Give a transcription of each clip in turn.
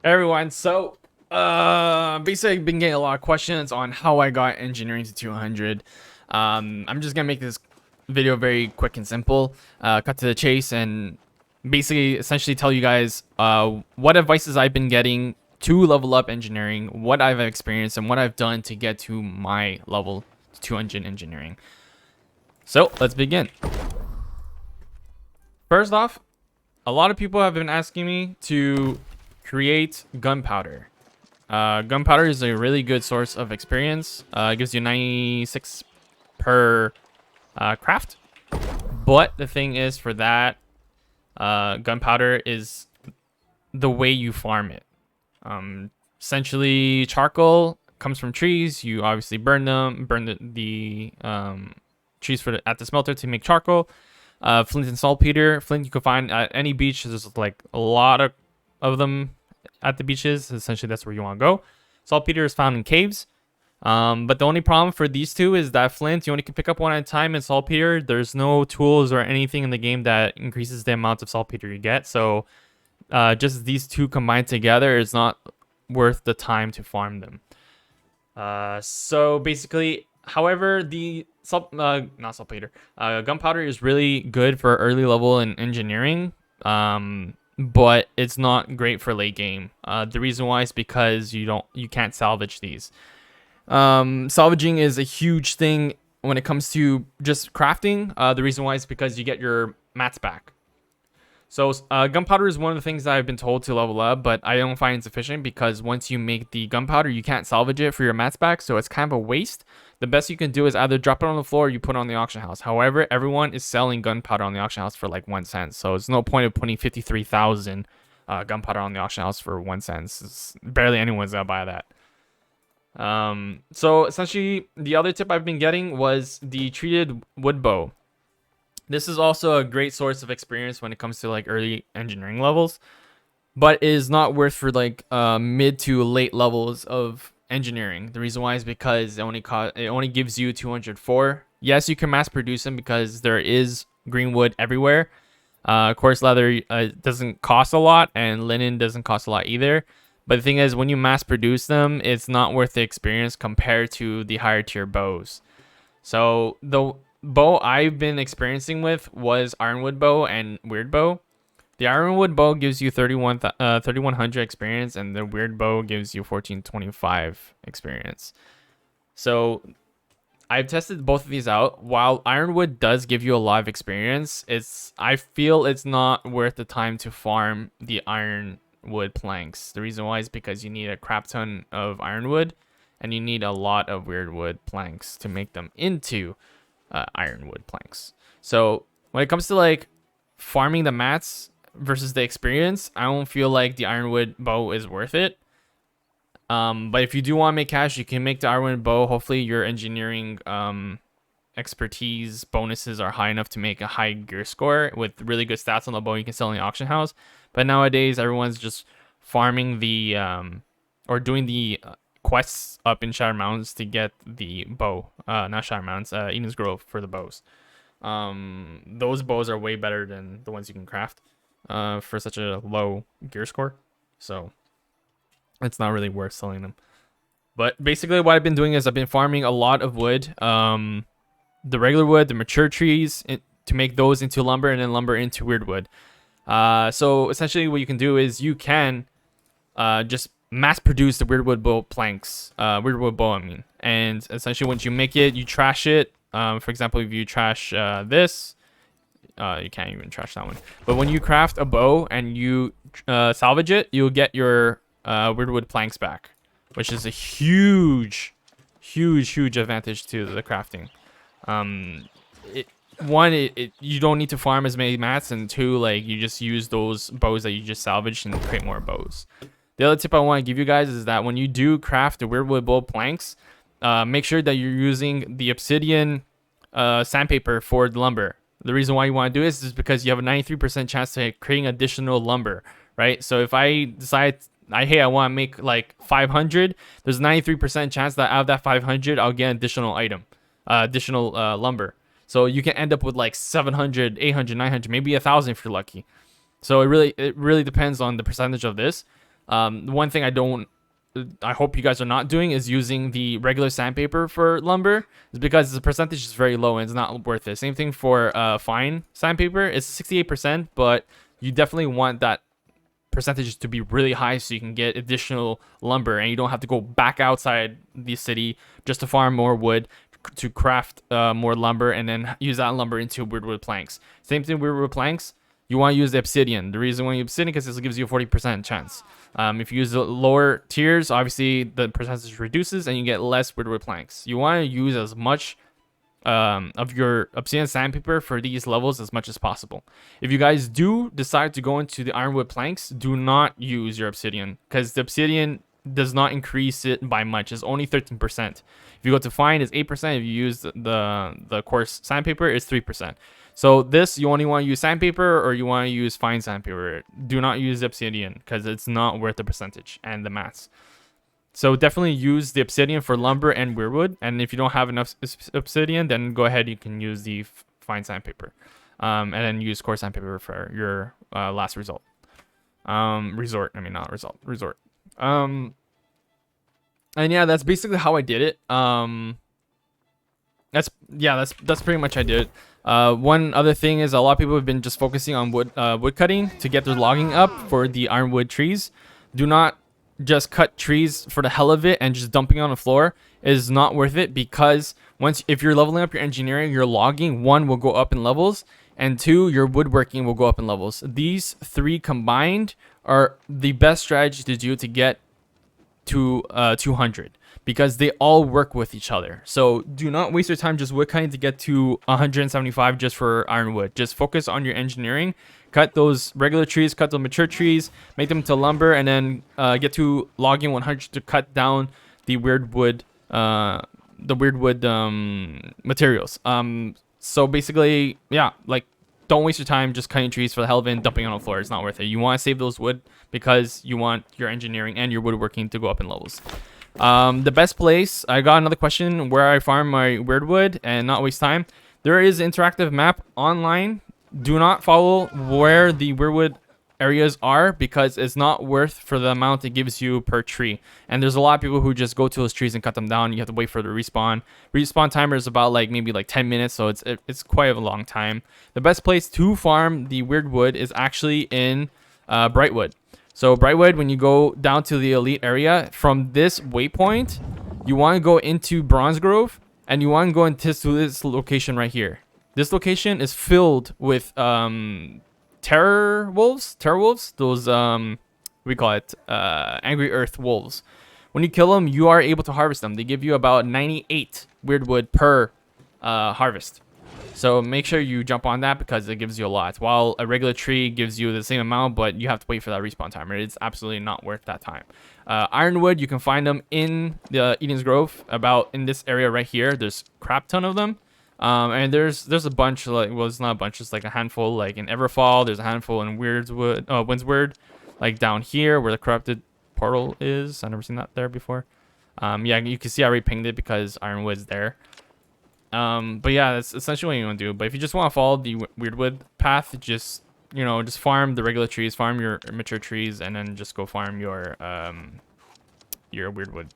Everyone, so basically I've been getting a lot of questions on how I got engineering to 200. I'm just gonna make this video very quick and simple, cut to the chase, and basically essentially tell you guys what advices I've been getting to level up engineering, what I've experienced, and what I've done to get to my level 200 engineering. So let's begin. First off, a lot of people have been asking me to create gunpowder. Gunpowder is a really good source of experience. It gives you 96 per craft. But the thing is, for that, gunpowder is the way you farm it. Essentially, charcoal comes from trees. You obviously burn them, burn the trees at the smelter to make charcoal. Flint and Saltpeter. Flint you can find at any beach. There's like a lot of them at the beaches. Essentially, that's where you want to go. Saltpeter is found in caves. But the only problem for these two is that Flint, you only can pick up one at a time, and Saltpeter, there's no tools or anything in the game that increases the amount of Saltpeter you get. So just these two combined together is not worth the time to farm them. So basically, however, the not saltpeter, gunpowder is really good for early level in engineering. But it's not great for late game. The reason why is because you can't salvage these. Salvaging is a huge thing when it comes to just crafting. The reason why is because you get your mats back. So gunpowder is one of the things that I've been told to level up, but I don't find it sufficient because once you make the gunpowder, you can't salvage it for your mats back, so it's kind of a waste. The best you can do is either drop it on the floor or you put it on the auction house. However, everyone is selling gunpowder on the auction house for like 1 cent, so it's no point of putting 53,000 gunpowder on the auction house for 1 cent. Barely anyone's gonna buy that. So essentially, the other tip I've been getting was the treated wood bow. This is also a great source of experience when it comes to like early engineering levels, but is not worth for like mid to late levels of engineering. The reason why is because it only gives you 204. Yes, you can mass produce them because there is green wood everywhere. Coarse leather doesn't cost a lot, and linen doesn't cost a lot either. But the thing is, when you mass produce them, it's not worth the experience compared to the higher tier bows. So the bow I've been experiencing with was ironwood bow and weird bow. The ironwood bow gives you 3100 experience, and the weird bow gives you 1425 experience. So I've tested both of these out. While ironwood does give you a lot of experience, I feel it's not worth the time to farm the ironwood planks. The reason why is because you need a crap ton of ironwood, and you need a lot of weirdwood planks to make them into ironwood planks. So when it comes to like farming the mats versus the experience, I don't feel like the ironwood bow is worth it. But if you do want to make cash, you can make the ironwood bow. Hopefully your engineering expertise bonuses are high enough to make a high gear score with really good stats on the bow you can sell in the auction house. But nowadays everyone's just farming the or doing the quests up in Shadow Mountains to get the bow. Not Shadow Mountains, Eden's Grove for the bows. Those bows are way better than the ones you can craft for such a low gear score. So it's not really worth selling them. But basically what I've been doing is I've been farming a lot of wood. The regular wood, the mature trees, to make those into lumber, and then lumber into weird wood. So essentially what you can do is you can just mass produce the weirdwood bow planks, weirdwood bow, I mean. And essentially once you make it, you trash it. For example, if you trash this, you can't even trash that one. But when you craft a bow and you salvage it, you'll get your weirdwood planks back, which is a huge advantage to the crafting. You don't need to farm as many mats, and two, like, you just use those bows that you just salvaged and create more bows. The other tip I want to give you guys is that when you do craft the weirdwood bow planks, make sure that you're using the obsidian sandpaper for the lumber. The reason why you want to do this is because you have a 93% chance to creating additional lumber, right? So if I decide I want to make like 500, there's a 93% chance that out of that 500 I'll get additional lumber. So you can end up with like 700, 800, 900, maybe 1,000 if you're lucky. So it really depends on the percentage of this. One thing I hope you guys are not doing is using the regular sandpaper for lumber, is because the percentage is very low and it's not worth it. Same thing for fine sandpaper. It's 68%, but you definitely want that percentage to be really high so you can get additional lumber and you don't have to go back outside the city just to farm more wood to craft more lumber and then use that lumber into weirdwood planks. Same thing with weirdwood planks. You want to use the obsidian. The reason why you obsidian because this gives you a 40% chance. If you use the lower tiers, obviously the percentage reduces and you get less weirdwood planks. You want to use as much of your obsidian sandpaper for these levels as much as possible. If you guys do decide to go into the ironwood planks, do not use your obsidian because the obsidian does not increase it by much. It's only 13%. If you go to fine, it's 8%. If you use the coarse sandpaper, it's 3%. So this, you only want to use sandpaper or you want to use fine sandpaper. Do not use obsidian because it's not worth the percentage and the maths. So definitely use the obsidian for lumber and weirdwood. And if you don't have enough obsidian, then go ahead. You can use the fine sandpaper, and then use coarse sandpaper for your last resort. Resort. And yeah, that's basically how I did it. That's pretty much how I did it. One other thing is a lot of people have been just focusing on wood cutting to get their logging up for the ironwood trees. Do not just cut trees for the hell of it and just dumping on the floor is not worth it, because if you're leveling up your engineering, your logging, one, will go up in levels, and two, your woodworking will go up in levels. These three combined are the best strategy to do to get to 200, because they all work with each other. So do not waste your time just wood cutting to get to 175 just for ironwood. Just focus on your engineering. Cut those regular trees, cut the mature trees, make them to lumber, and then get to logging 100 to cut down the weirdwood materials. So basically, yeah, like, don't waste your time just cutting trees for the hell of it and dumping on the floor. It's not worth it. You want to save those wood because you want your engineering and your woodworking to go up in levels. The best place, I got another question where I farm my weirdwood and not waste time. There is an interactive map online. Do not follow where the weirdwood areas are, because it's not worth for the amount it gives you per tree. And there's a lot of people who just go to those trees and cut them down. You have to wait for the respawn. Respawn timer is about maybe 10 minutes, so it's quite a long time. The best place to farm the weirdwood is actually in Brightwood. So Brightwood, when you go down to the elite area, from this waypoint, you want to go into Bronze Grove, and you want to go into this location right here. This location is filled with terror wolves, those we call it angry earth wolves. When you kill them, you are able to harvest them. They give you about 98 weirdwood per harvest. So make sure you jump on that because it gives you a lot. While a regular tree gives you the same amount, but you have to wait for that respawn timer. It's absolutely not worth that time. Ironwood, you can find them in the Eden's Grove, about in this area right here. There's a crap ton of them. And there's a bunch, it's not a bunch, it's like a handful, like in Everfall. There's a handful in Windsward, like down here where the corrupted portal is. I've never seen that there before. Yeah, you can see I already pinged it because Ironwood's there. But yeah, that's essentially what you want to do. But if you just want to follow the weirdwood path, just farm the regular trees, farm your mature trees, and then just go farm your weirdwood,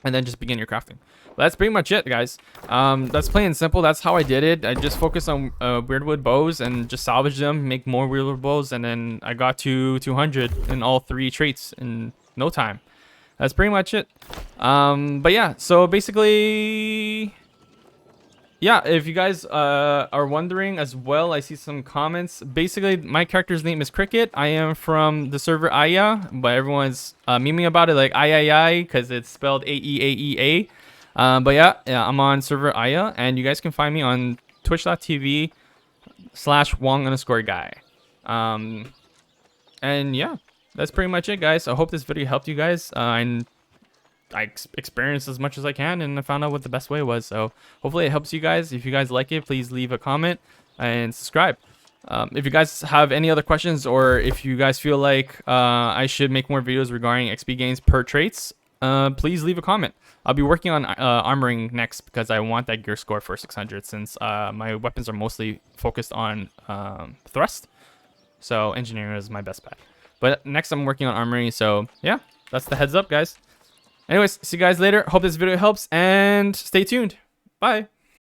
and then just begin your crafting. But that's pretty much it, guys. That's plain and simple. That's how I did it. I just focused on weirdwood bows and just salvage them, make more weirdwood bows, and then I got to 200 in all three traits in no time. That's pretty much it. But yeah, so basically, yeah, if you guys are wondering as well, I see some comments. Basically, my character's name is Cricket. I am from the server Aya, but everyone's memeing about it like I, because it's spelled AEAEA. But yeah, I'm on server Aya, and you guys can find me on twitch.tv/Wong_guy. And yeah, that's pretty much it, guys. I hope this video helped you guys. I experienced as much as I can, and I found out what the best way was. So hopefully it helps you guys. If you guys like it, please leave a comment and subscribe. If you guys have any other questions, or if you guys feel like I should make more videos regarding XP gains per traits, please leave a comment. I'll be working on armoring next because I want that gear score for 600, since my weapons are mostly focused on thrust. So engineering is my best bet. But next I'm working on armory. So yeah, that's the heads up, guys. Anyways, see you guys later. Hope this video helps and stay tuned. Bye.